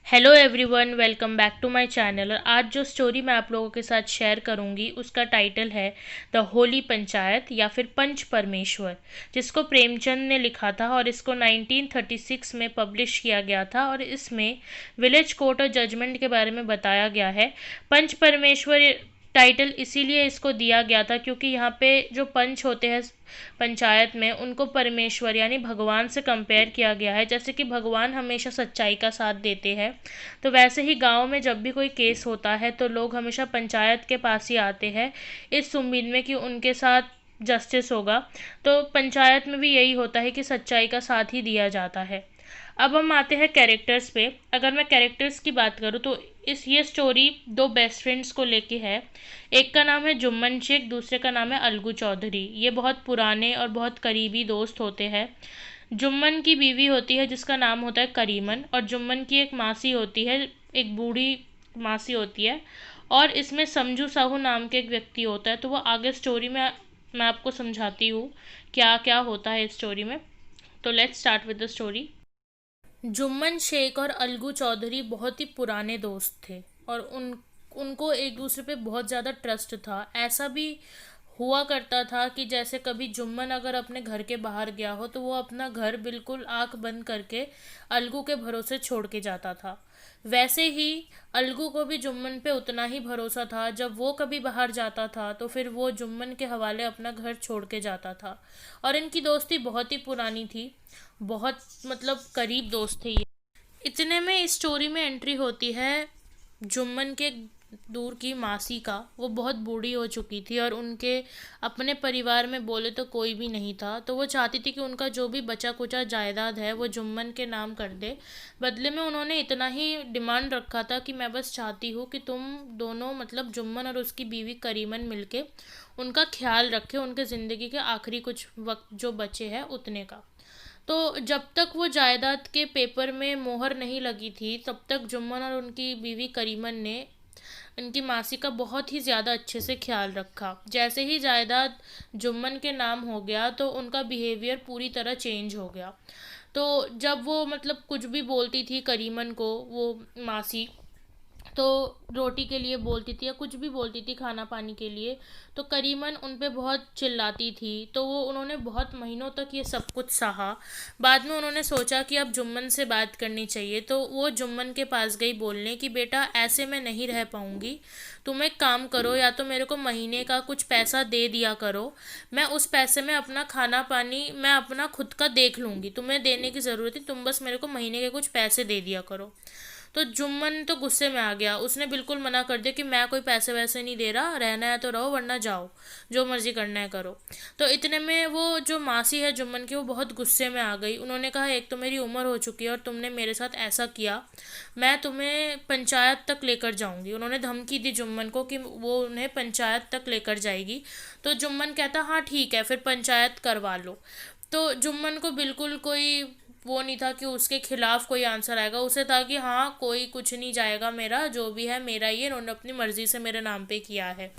Hello everyone, welcome back to my channel. और आज जो स्टोरी मैं आप लोगों के साथ शेयर करूंगी उसका टाइटल है द होली पंचायत या फिर पंच परमेश्वर, जिसको प्रेमचंद ने लिखा था और इसको 1936 में पब्लिश किया गया था। और इसमें विलेज कोर्ट और जजमेंट के बारे में बताया गया है। पंच परमेश्वर टाइटल इसीलिए इसको दिया गया था क्योंकि यहाँ पे जो पंच होते हैं पंचायत में, उनको परमेश्वर यानी भगवान से कंपेयर किया गया है। जैसे कि भगवान हमेशा सच्चाई का साथ देते हैं, तो वैसे ही गांव में जब भी कोई केस होता है तो लोग हमेशा पंचायत के पास ही आते हैं इस उम्मीद में कि उनके साथ जस्टिस होगा। तो पंचायत में भी यही होता है कि सच्चाई का साथ ही दिया जाता है। अब हम आते हैं कैरेक्टर्स पे। अगर मैं कैरेक्टर्स की बात करूँ तो ये स्टोरी दो बेस्ट फ्रेंड्स को लेके है। एक का नाम है जुम्मन शेख, दूसरे का नाम है अलगू चौधरी। ये बहुत पुराने और बहुत करीबी दोस्त होते हैं। जुम्मन की बीवी होती है जिसका नाम होता है करीमन, और जुम्मन की एक मासी होती है, एक बूढ़ी मासी होती है। और इसमें समझू साहू नाम के एक व्यक्ति होता है। तो वो आगे स्टोरी में मैं आपको समझाती हूँ क्या क्या होता है इस स्टोरी में। तो let's start with the story. Jumman Shaikh और अलगू चौधरी बहुत ही पुराने दोस्त थे और उनको एक दूसरे पे बहुत ज़्यादा ट्रस्ट था। ऐसा भी हुआ करता था कि जैसे कभी जुम्मन अगर अपने घर के बाहर गया हो तो वो अपना घर बिल्कुल आंख बंद करके अलगू के भरोसे छोड़ के जाता था। वैसे ही अलगू को भी जुम्मन पे उतना ही भरोसा था। जब वो कभी बाहर जाता था तो फिर वो जुम्मन के हवाले अपना घर छोड़ के जाता था। और इनकी दोस्ती बहुत ही पुरानी थी, बहुत मतलब करीब दोस्त थे ये। इतने में इस स्टोरी में एंट्री होती है जुम्मन के दूर की मासी का। वो बहुत बूढ़ी हो चुकी थी और उनके अपने परिवार में बोले तो कोई भी नहीं था। तो वो चाहती थी कि उनका जो भी बचा कुचा जायदाद है वो जुम्मन के नाम कर दे। बदले में उन्होंने इतना ही डिमांड रखा था कि मैं बस चाहती हूँ कि तुम दोनों मतलब जुम्मन और उसकी बीवी करीमन मिलके उनका ख्याल रखे, उनके ज़िंदगी के आखिरी कुछ वक्त जो बचे हैं उतने का। तो जब तक वो जायदाद के पेपर में मोहर नहीं लगी थी तब तक जुम्मन और उनकी बीवी करीमन ने इनकी मासी का बहुत ही ज़्यादा अच्छे से ख्याल रखा। जैसे ही जायदाद जुम्मन के नाम हो गया तो उनका बिहेवियर पूरी तरह चेंज हो गया। तो जब वो मतलब कुछ भी बोलती थी करीमन को, वो मासी, तो रोटी के लिए बोलती थी या कुछ भी बोलती थी खाना पानी के लिए, तो करीमन उन पे बहुत चिल्लाती थी। तो वो उन्होंने बहुत महीनों तक ये सब कुछ सहा। बाद में उन्होंने सोचा कि अब जुम्मन से बात करनी चाहिए। तो वो जुम्मन के पास गई बोलने कि बेटा ऐसे मैं नहीं रह पाऊँगी, तुम एक काम करो, या तो मेरे को महीने का कुछ पैसा दे दिया करो, मैं उस पैसे में अपना खाना पानी मैं अपना खुद का देख लूँगी, तुम्हें देने की ज़रूरत है, तुम बस मेरे को महीने के कुछ पैसे दे दिया करो। तो जुम्मन तो गुस्से में आ गया, उसने बिल्कुल मना कर दिया कि मैं कोई पैसे वैसे नहीं दे रहा, रहना है तो रहो वरना जाओ, जो मर्जी करना है करो। तो इतने में वो जो मासी है जुम्मन की वो बहुत गुस्से में आ गई। उन्होंने कहा एक तो मेरी उम्र हो चुकी है और तुमने मेरे साथ ऐसा किया, मैं तुम्हें पंचायत तक लेकर जाऊंगी। उन्होंने धमकी दी जुम्मन को कि वो उन्हें पंचायत तक लेकर जाएगी। तो जुम्मन कहता हाँ ठीक है फिर पंचायत करवा लो। तो जुम्मन को बिल्कुल कोई वो नहीं था कि उसके खिलाफ कोई आंसर आएगा। उसे था कि हाँ कोई कुछ नहीं जाएगा, मेरा जो भी है मेरा ही है, इन्होंने अपनी मर्जी से मेरे नाम पे किया है।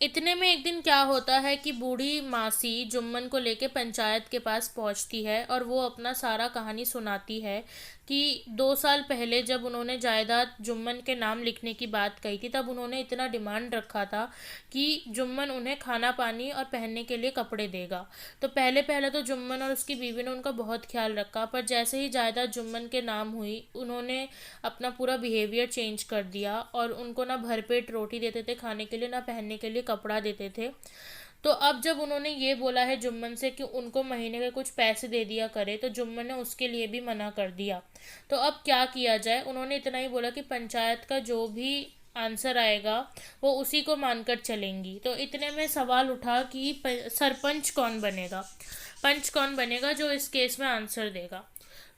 इतने में एक दिन क्या होता है कि बूढ़ी मासी जुम्मन को लेके पंचायत के पास पहुंचती है और वो अपना सारा कहानी सुनाती है कि 2 साल पहले जब उन्होंने जायदाद जुम्मन के नाम लिखने की बात कही थी तब उन्होंने इतना डिमांड रखा था कि जुम्मन उन्हें खाना पानी और पहनने के लिए कपड़े देगा। तो पहले पहले तो जुम्मन और उसकी बीवी ने उनका बहुत ख्याल रखा, पर जैसे ही जायदाद जुम्मन के नाम हुई उन्होंने अपना पूरा बिहेवियर चेंज कर दिया और उनको ना भरपेट रोटी देते थे खाने के लिए, ना पहनने के लिए कपड़ा देते थे। तो अब जब उन्होंने ये बोला है जुम्मन से कि उनको महीने के कुछ पैसे दे दिया करे, तो जुम्मन ने उसके लिए भी मना कर दिया। तो अब क्या किया जाए, उन्होंने इतना ही बोला कि पंचायत का जो भी आंसर आएगा वो उसी को मानकर चलेंगी। तो इतने में सवाल उठा कि सरपंच कौन बनेगा, पंच कौन बनेगा जो इस केस में आंसर देगा।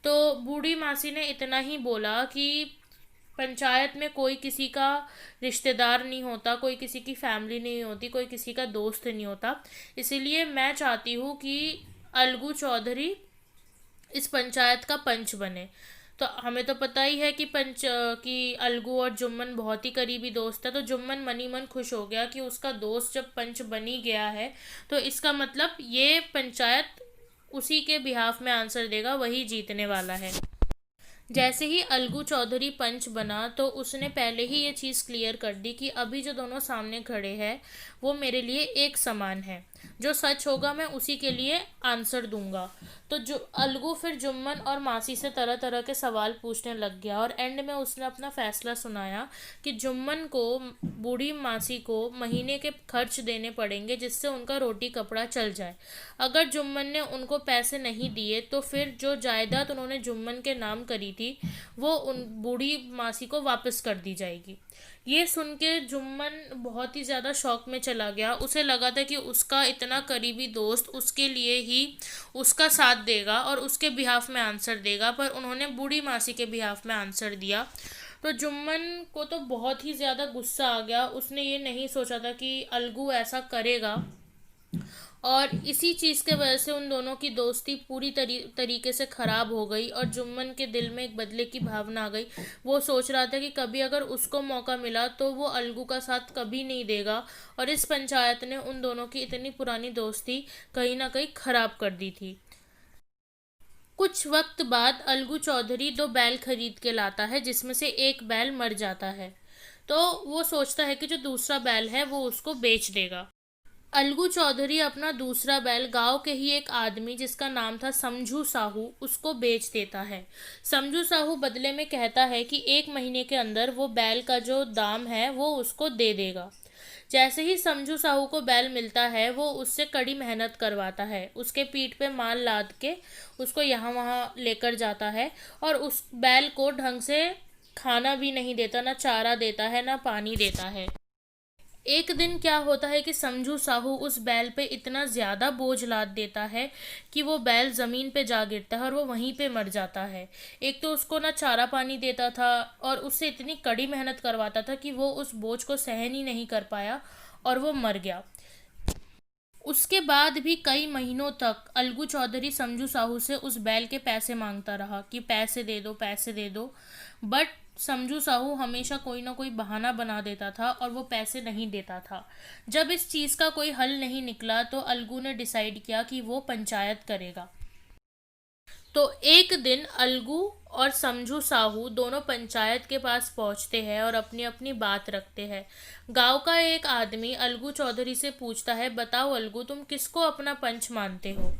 तो बूढ़ी मासी ने इतना ही बोला कि पंचायत में कोई किसी का रिश्तेदार नहीं होता, कोई किसी की फैमिली नहीं होती, कोई किसी का दोस्त नहीं होता, इसीलिए मैं चाहती हूँ कि अलगू चौधरी इस पंचायत का पंच बने। तो हमें तो पता ही है कि कि अलगू और जुम्मन बहुत ही करीबी दोस्त है। तो जुम्मन मन ही मन खुश हो गया कि उसका दोस्त जब पंच बनी गया है तो इसका मतलब ये पंचायत उसी के बिहाफ में आंसर देगा, वही जीतने वाला है। जैसे ही अलगू चौधरी पंच बना तो उसने पहले ही ये चीज़ क्लियर कर दी कि अभी जो दोनों सामने खड़े हैं वो मेरे लिए एक समान है, जो सच होगा मैं उसी के लिए आंसर दूंगा। तो जो अलगू फिर जुम्मन और मासी से तरह तरह के सवाल पूछने लग गया और एंड में उसने अपना फैसला सुनाया कि जुम्मन को, बूढ़ी मासी को महीने के खर्च देने पड़ेंगे जिससे उनका रोटी कपड़ा चल जाए। अगर जुम्मन ने उनको पैसे नहीं दिए तो फिर जो जायदाद उन्होंने जुम्मन के नाम करी थी वो उन बूढ़ी मासी को वापस कर दी जाएगी। ये सुन के जुम्मन बहुत ही ज़्यादा शौक में चला गया। उसे लगा था कि उसका इतना करीबी दोस्त उसके लिए ही उसका साथ देगा और उसके बिहाफ में आंसर देगा, पर उन्होंने बूढ़ी मासी के बिहाफ में आंसर दिया। तो जुम्मन को तो बहुत ही ज़्यादा गुस्सा आ गया। उसने ये नहीं सोचा था कि अलगू ऐसा करेगा, और इसी चीज़ के वजह से उन दोनों की दोस्ती पूरी तरीके से ख़राब हो गई और जुम्मन के दिल में एक बदले की भावना आ गई। वो सोच रहा था कि कभी अगर उसको मौका मिला तो वो अलगू का साथ कभी नहीं देगा, और इस पंचायत ने उन दोनों की इतनी पुरानी दोस्ती कहीं ना कहीं ख़राब कर दी थी। कुछ वक्त बाद अलगू चौधरी दो बैल खरीद के लाता है जिसमें से एक बैल मर जाता है। तो वो सोचता है कि जो दूसरा बैल है वो उसको बेच देगा। अलगू चौधरी अपना दूसरा बैल गांव के ही एक आदमी जिसका नाम था समझू साहू उसको बेच देता है। समझू साहू बदले में कहता है कि 1 महीने के अंदर वो बैल का जो दाम है वो उसको दे देगा। जैसे ही समझू साहू को बैल मिलता है वो उससे कड़ी मेहनत करवाता है, उसके पीठ पे माल लाद के उसको यहाँ वहाँ लेकर जाता है और उस बैल को ढंग से खाना भी नहीं देता, ना चारा देता है ना पानी देता है। एक दिन क्या होता है कि समझू साहू उस बैल पे इतना ज़्यादा बोझ लाद देता है कि वो बैल ज़मीन पे जा गिरता है और वो वहीं पे मर जाता है। एक तो उसको ना चारा पानी देता था और उससे इतनी कड़ी मेहनत करवाता था कि वो उस बोझ को सहन ही नहीं कर पाया और वो मर गया। उसके बाद भी कई महीनों तक अलगू चौधरी समझू साहू से उस बैल के पैसे मांगता रहा कि पैसे दे दो, पैसे दे दो। बट समझू साहू हमेशा कोई ना कोई बहाना बना देता था और वो पैसे नहीं देता था। जब इस चीज़ का कोई हल नहीं निकला तो अलगू ने डिसाइड किया कि वो पंचायत करेगा। तो एक दिन अलगू और समझू साहू दोनों पंचायत के पास पहुंचते हैं और अपनी अपनी बात रखते हैं। गांव का एक आदमी अलगू चौधरी से पूछता है, बताओ अलगू तुम किसको अपना पंच मानते हो।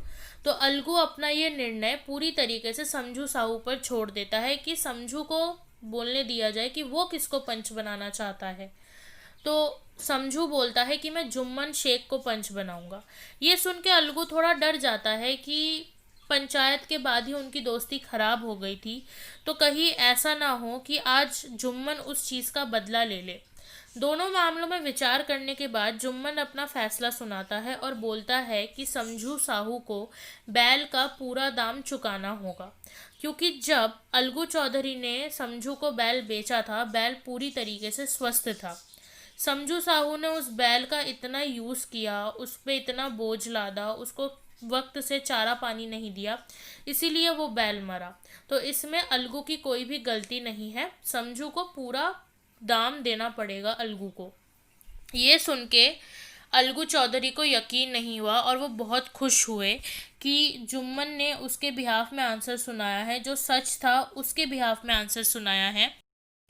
तो अलगू अपना ये निर्णय पूरी तरीके से समझू साहू पर छोड़ देता है कि समझू को बोलने दिया जाए कि वो किसको पंच बनाना चाहता है। तो समझू बोलता है कि मैं जुम्मन शेख को पंच बनाऊंगा। ये सुन के अलगू थोड़ा डर जाता है कि पंचायत के बाद ही उनकी दोस्ती खराब हो गई थी, तो कहीं ऐसा ना हो कि आज जुम्मन उस चीज़ का बदला ले ले। दोनों मामलों में विचार करने के बाद जुम्मन अपना फैसला सुनाता है और बोलता है कि समझू साहू को बैल का पूरा दाम चुकाना होगा, क्योंकि जब अलगू चौधरी ने समझू को बैल बेचा था बैल पूरी तरीके से स्वस्थ था। समझू साहू ने उस बैल का इतना यूज़ किया, उस पर इतना बोझ लादा, उसको वक्त से चारा पानी नहीं दिया, इसीलिए वो बैल मरा। तो इसमें अलगू की कोई भी गलती नहीं है, समझू को पूरा दाम देना पड़ेगा अलगू को। ये सुन के अलगू चौधरी को यकीन नहीं हुआ और वो बहुत खुश हुए कि जुम्मन ने उसके बिहाफ में आंसर सुनाया है, जो सच था उसके बिहाफ में आंसर सुनाया है।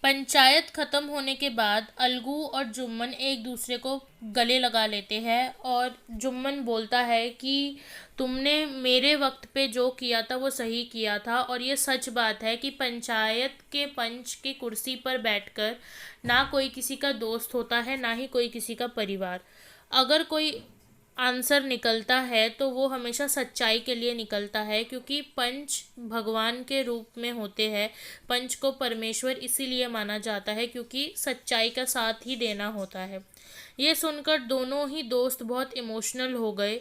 पंचायत खत्म होने के बाद अलगू और जुम्मन एक दूसरे को गले लगा लेते हैं और जुम्मन बोलता है कि तुमने मेरे वक्त पे जो किया था वो सही किया था, और ये सच बात है कि पंचायत के पंच की कुर्सी पर बैठकर ना कोई किसी का दोस्त होता है ना ही कोई किसी का परिवार। अगर कोई आंसर निकलता है तो वो हमेशा सच्चाई के लिए निकलता है, क्योंकि पंच भगवान के रूप में होते हैं। पंच को परमेश्वर इसीलिए माना जाता है क्योंकि सच्चाई का साथ ही देना होता है। ये सुनकर दोनों ही दोस्त बहुत इमोशनल हो गए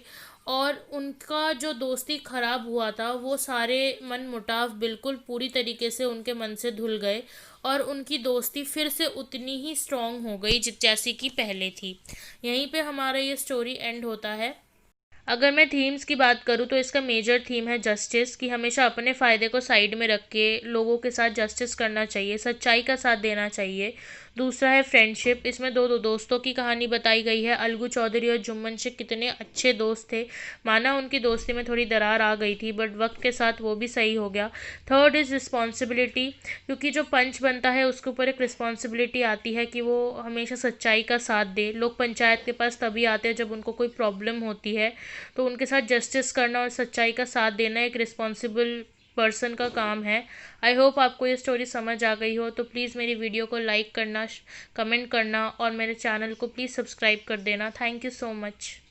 और उनका जो दोस्ती खराब हुआ था वो सारे मन मुटाव बिल्कुल पूरी तरीके से उनके मन से धुल गए और उनकी दोस्ती फिर से उतनी ही स्ट्रांग हो गई जैसी कि पहले थी। यहीं पे हमारा ये स्टोरी एंड होता है। अगर मैं थीम्स की बात करूँ तो इसका मेजर थीम है जस्टिस, कि हमेशा अपने फ़ायदे को साइड में रख के लोगों के साथ जस्टिस करना चाहिए, सच्चाई का साथ देना चाहिए। दूसरा है फ्रेंडशिप। इसमें दो दोस्तों की कहानी बताई गई है। अलगू चौधरी और जुम्मन शेख कितने अच्छे दोस्त थे। माना उनकी दोस्ती में थोड़ी दरार आ गई थी, बट वक्त के साथ वो भी सही हो गया। थर्ड इज़ रिस्पॉन्सिबिलिटी, क्योंकि जो पंच बनता है उसके ऊपर एक रिस्पॉन्सिबिलिटी आती है कि वो हमेशा सच्चाई का साथ दे। लोग पंचायत के पास तभी आते हैं जब उनको कोई प्रॉब्लम होती है, तो उनके साथ जस्टिस करना और सच्चाई का साथ देना एक रिस्पॉन्सिबल पर्सन का काम है। आई होप आपको ये स्टोरी समझ आ गई हो, तो प्लीज़ मेरी वीडियो को लाइक करना, कमेंट करना और मेरे चैनल को प्लीज़ सब्सक्राइब कर देना। Thank you so much.